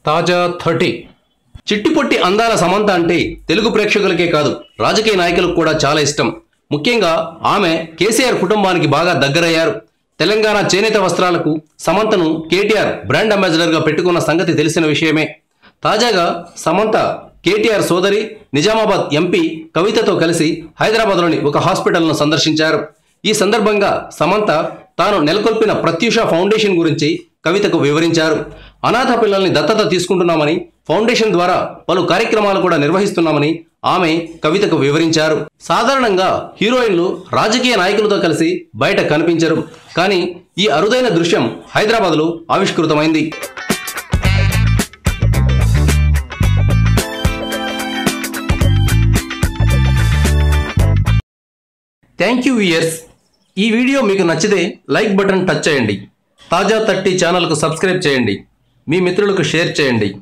తాజా 30 చిట్టిపొట్టి అందాల సమంత అంటే తెలుగు ప్రేక్షకులకే కాదు రాజకీయ నాయకులకు కూడా చాలా ఇష్టం. ముఖ్యంగా ఆమె కేసీఆర్ కుటుంబానికి బాగా దగ్గరయ్యారు. తెలంగాణ చేనేత వస్త్రాలకు సమంతను కేటీఆర్ బ్రాండ్ అంబాసిడర్గా పెట్టుకున్న సంగతి తెలిసిన విషయమే. తాజాగా సమంత కేటీఆర్ సోదరి నిజామాబాద్ ఎంపీ కవితతో కలిసి హైదరాబాద్లోని ఒక హాస్పిటల్ను సందర్శించారు. ఈ సందర్భంగా సమంత తాను నెలకొల్పిన ప్రత్యూష ఫౌండేషన్ గురించి కవితకు వివరించారు. అనాథ పిల్లల్ని దత్తత తీసుకుంటున్నామని, ఫౌండేషన్ ద్వారా పలు కార్యక్రమాలు కూడా నిర్వహిస్తున్నామని ఆమె కవితకు వివరించారు. సాధారణంగా హీరోయిన్లు రాజకీయ నాయకులతో కలిసి బయట కనిపించరు. కానీ ఈ అరుదైన దృశ్యం హైదరాబాద్లో ఆవిష్కృతమైంది. Thank you viewers. ఈ వీడియో మీకు నచ్చితే లైక్ బటన్ టచ్ చేయండి. తాజా 30 ఛానల్కు సబ్స్క్రైబ్ చేయండి. మీ మిత్రులకు షేర్ చేయండి.